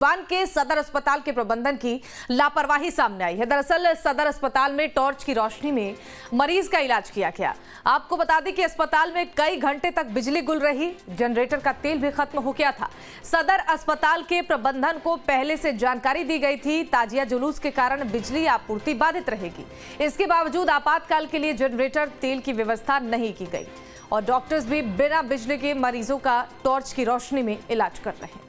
सिवान के सदर अस्पताल के प्रबंधन की लापरवाही सामने आई है। दरअसल सदर अस्पताल में टॉर्च की रोशनी में मरीज का इलाज किया गया। आपको बता दें कि अस्पताल में कई घंटे तक बिजली गुल रही, जनरेटर का तेल भी खत्म हो गया था। सदर अस्पताल के प्रबंधन को पहले से जानकारी दी गई थी, ताजिया जुलूस के कारण बिजली आपूर्ति बाधित रहेगी। इसके बावजूद आपातकाल के लिए जनरेटर तेल की व्यवस्था नहीं की गई और डॉक्टर्स भी बिना बिजली के मरीजों का टॉर्च की रोशनी में इलाज कर रहे हैं।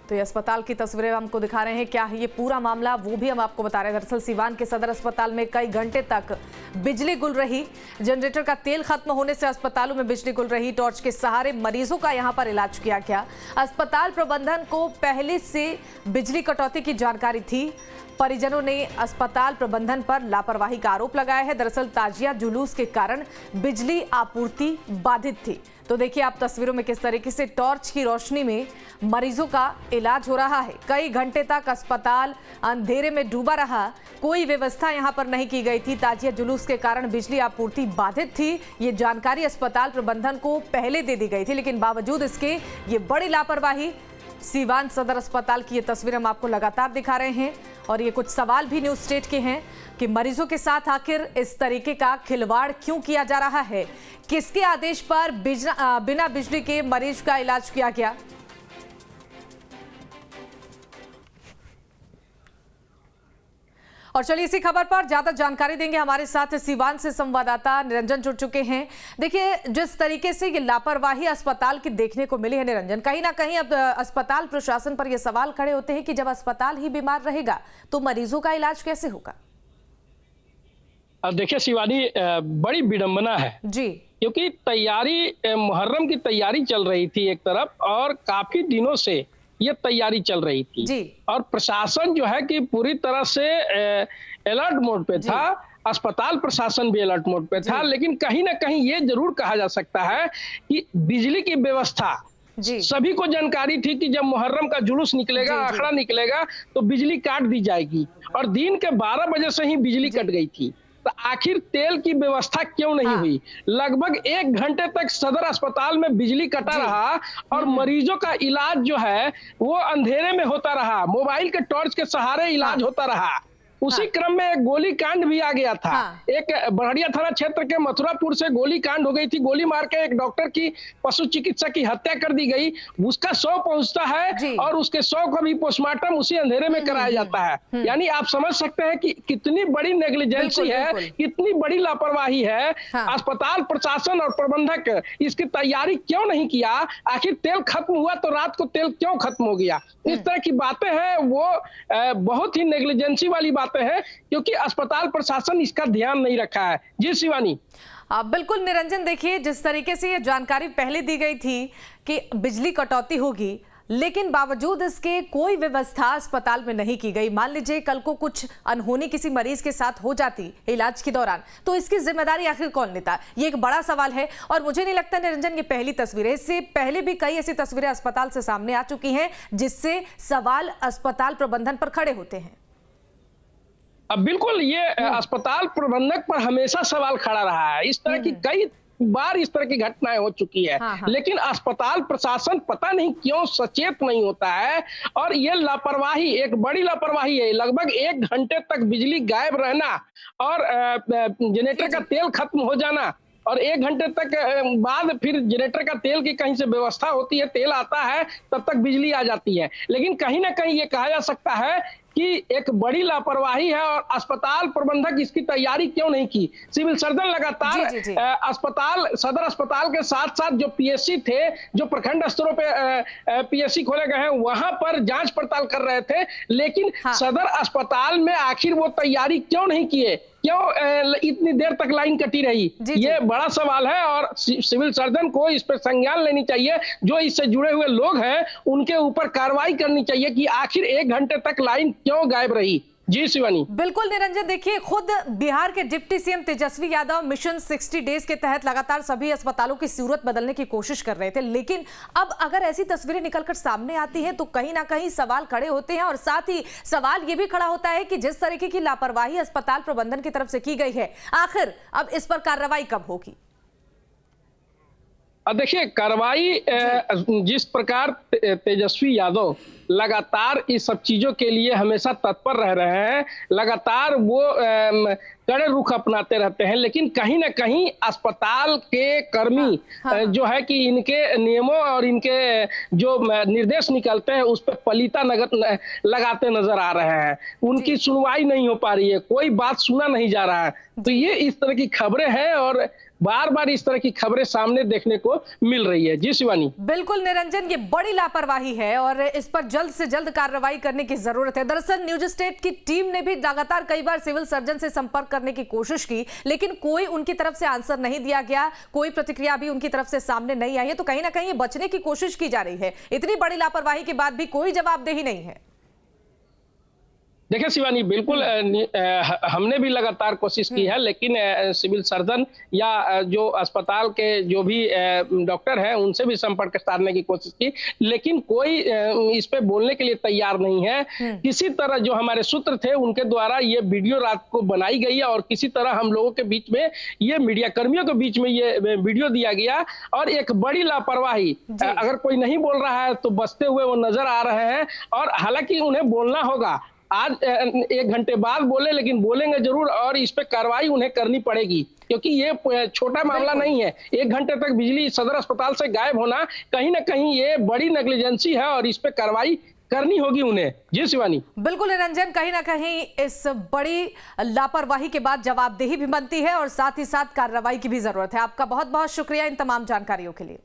तो ये अस्पताल की तस्वीरें हमको दिखा रहे हैं। क्या है ये पूरा मामला, वो भी हम आपको बता रहे हैं। दरअसल सिवान के सदर अस्पताल में कई घंटे तक बिजली गुल रही, जनरेटर का तेल खत्म होने से अस्पतालों में बिजली गुल रही। टॉर्च के सहारे मरीजों का यहां पर इलाज किया गया। अस्पताल प्रबंधन को पहले से बिजली कटौती की जानकारी थी। परिजनों ने अस्पताल प्रबंधन पर लापरवाही का आरोप लगाया है। दरअसल ताजिया जुलूस के कारण बिजली आपूर्ति बाधित थी। तो देखिए आप तस्वीरों में किस तरीके से टॉर्च की रोशनी में मरीजों का इलाज हो रहा है। कई घंटे तक अस्पताल अंधेरे में डूबा रहा, कोई व्यवस्था यहां पर नहीं की गई थी। ताजिया जुलूस के कारण बिजली आपूर्ति बाधित थी। ये जानकारी अस्पताल प्रबंधन को पहले दे दी गई थी, लेकिन बावजूद इसके ये बड़ी लापरवाही। सिवान सदर अस्पताल की ये तस्वीर हम आपको लगातार दिखा रहे हैं और ये कुछ सवाल भी न्यूज स्टेट के हैं कि मरीजों के साथ आखिर इस तरीके का खिलवाड़ क्यों किया जा रहा है, किसके आदेश पर बिना बिजली के मरीज का इलाज किया गया। और चलिए इसी खबर पर ज्यादा जानकारी देंगे, हमारे साथ सिवान से संवाददाता निरंजन जुड़ चुके हैं। देखिए जिस तरीके से ये लापरवाही अस्पताल की देखने को मिली है निरंजन, कहीं ना कहीं अब अस्पताल प्रशासन पर ये सवाल खड़े होते हैं कि जब अस्पताल ही बीमार रहेगा तो मरीजों का इलाज कैसे होगा। अब देखिए शिवानी, बड़ी विडंबना है जी, क्योंकि मुहर्रम की तैयारी चल रही थी एक तरफ और काफी दिनों से ये तैयारी चल रही थी जी। और प्रशासन जो है कि पूरी तरह से अलर्ट मोड पे था। अस्पताल प्रशासन भी अलर्ट मोड पे था, लेकिन कहीं ना कहीं ये जरूर कहा जा सकता है कि बिजली की व्यवस्था सभी को जानकारी थी कि जब मुहर्रम का जुलूस निकलेगा, आखड़ा निकलेगा तो बिजली काट दी जाएगी और दिन के 12 बजे से ही बिजली कट गई थी। तो आखिर तेल की व्यवस्था क्यों नहीं हुई? लगभग 1 घंटे तक सदर अस्पताल में बिजली कटा रहा और मरीजों का इलाज जो है वो अंधेरे में होता रहा, मोबाइल के टॉर्च के सहारे इलाज होता रहा। उसी क्रम में एक गोली कांड भी आ गया था। एक बड़हरिया थाना क्षेत्र के मथुरापुर से गोली कांड हो गई थी। गोली मार के एक डॉक्टर की, पशु चिकित्सक की हत्या कर दी गई। उसका शव पहुंचता है और उसके शव का भी पोस्टमार्टम उसी अंधेरे में कराया जाता है। यानी आप समझ सकते हैं कि कितनी बड़ी नेग्लिजेंसी है, कितनी बड़ी लापरवाही है। अस्पताल प्रशासन और प्रबंधक इसकी तैयारी क्यों नहीं किया? आखिर तेल खत्म हुआ तो रात को तेल क्यों खत्म हो गया? इस तरह की बातें हैं, वो बहुत ही नेग्लिजेंसी वाली है, क्योंकि अस्पताल प्रशासन इसका ध्यान नहीं रखा है। जी शिवानी। बिल्कुल निरंजन, देखिए जिस तरीके से ये जानकारी पहले दी गई थी कि बिजली कटौती होगी, लेकिन बावजूद इसके कोई व्यवस्था अस्पताल में नहीं की गई। मान लीजिए कल को कुछ अनहोनी किसी मरीज के साथ हो जाती इलाज के दौरान, तो इसकी जिम्मेदारी आखिर कौन लेता? ये एक बड़ा सवाल है और मुझे नहीं लगता निरंजन ये पहली तस्वीर है। इससे पहले भी कई ऐसी तस्वीरें अस्पताल से सामने आ चुकी हैं जिससे सवाल अस्पताल प्रबंधन पर खड़े होते हैं। अब बिल्कुल ये अस्पताल प्रबंधक पर हमेशा सवाल खड़ा रहा है। इस तरह की कई बार इस तरह की घटनाएं हो चुकी है, लेकिन अस्पताल प्रशासन पता नहीं क्यों सचेत नहीं होता है और ये लापरवाही एक बड़ी लापरवाही है। लगभग 1 घंटे तक बिजली गायब रहना और जनरेटर का तेल खत्म हो जाना और 1 घंटे तक बाद फिर जनरेटर का तेल की कहीं से व्यवस्था होती है, तेल आता है, तब तक बिजली आ जाती है। लेकिन कहीं ना कहीं ये कहा जा सकता है कि एक बड़ी लापरवाही है और अस्पताल प्रबंधक इसकी तैयारी क्यों नहीं की? सिविल सर्जन लगातार अस्पताल, सदर अस्पताल के साथ साथ जो पीएससी थे, जो प्रखंड स्तरों पे पीएससी खोले गए हैं, वहां पर जांच पड़ताल कर रहे थे, लेकिन सदर अस्पताल में आखिर वो तैयारी क्यों नहीं किए? क्यों इतनी देर तक लाइन कटी रही? ये बड़ा सवाल है और सिविल सर्जन को इस पर संज्ञान लेनी चाहिए। जो इससे जुड़े हुए लोग हैं उनके ऊपर कार्रवाई करनी चाहिए कि आखिर 1 घंटे तक लाइन क्यों गायब रही। जी शिवानी। बिल्कुल निरंजन, देखिए खुद बिहार के deputy CM Tejashwi Yadav mission 60 days के तहत लगातार सभी अस्पतालों की सूरत बदलने की कोशिश कर रहे थे, लेकिन अब अगर ऐसी तस्वीरें निकलकर सामने आती हैं तो कहीं ना कहीं सवाल खड़े होते हैं और साथ ही सवाल ये भी खड़ा होता है कि जिस तरीके की लापरवाही अस्पताल प्रबंधन की तरफ से की गई है, आखिर अब इस पर कार्रवाई कब होगी? अब देखिए कार्रवाई जिस प्रकार तेजस्वी यादव लगातार इस सब चीजों के लिए हमेशा तत्पर रह रहे हैं, लगातार वो कड़े रुख अपनाते रहते हैं, लेकिन कहीं ना कहीं अस्पताल के कर्मी जो है कि इनके नियमों और इनके जो निर्देश निकलते हैं उस पर पलीता लगाते नजर आ रहे हैं। उनकी सुनवाई नहीं हो पा रही है, कोई बात सुना नहीं जा रहा है। तो ये इस तरह की खबरें हैं और बार बार इस तरह की खबरें सामने देखने को मिल रही है। जी शिवानी। बिल्कुल निरंजन, ये बड़ी लापरवाही है और इस पर जल्द से जल्द कार्रवाई करने की जरूरत है। दरअसल न्यूज स्टेट की टीम ने भी लगातार कई बार सिविल सर्जन से संपर्क करने की कोशिश की, लेकिन कोई उनकी तरफ से आंसर नहीं दिया गया, कोई प्रतिक्रिया भी उनकी तरफ से सामने नहीं आई है। तो कहीं ना कहीं बचने की कोशिश की जा रही है। इतनी बड़ी लापरवाही के बाद भी कोई जवाबदेही नहीं है। देखिए शिवानी, बिल्कुल हमने भी लगातार कोशिश की है, लेकिन सिविल सर्जन या जो अस्पताल के जो भी डॉक्टर हैं उनसे भी संपर्क साधने की कोशिश की, लेकिन कोई इस पे बोलने के लिए तैयार नहीं है। किसी तरह जो हमारे सूत्र थे उनके द्वारा ये वीडियो रात को बनाई गई है और किसी तरह हम लोगों के बीच में ये मीडिया कर्मियों के बीच में ये वीडियो दिया गया और एक बड़ी लापरवाही। अगर कोई नहीं बोल रहा है तो बचते हुए वो नजर आ रहे हैं और हालांकि उन्हें बोलना होगा। आज 1 घंटे बाद बोले, लेकिन बोलेंगे जरूर और इस पे कार्रवाई उन्हें करनी पड़ेगी, क्योंकि ये छोटा मामला नहीं है। 1 घंटे तक बिजली सदर अस्पताल से गायब होना कहीं ना कहीं ये बड़ी नेग्लिजेंसी है और इस पे कार्रवाई करनी होगी उन्हें। जी शिवानी। बिल्कुल निरंजन, कहीं ना कहीं इस बड़ी लापरवाही के बाद जवाबदेही भी बनती है और साथ ही साथ कार्रवाई की भी जरूरत है। आपका बहुत बहुत शुक्रिया इन तमाम जानकारियों के लिए।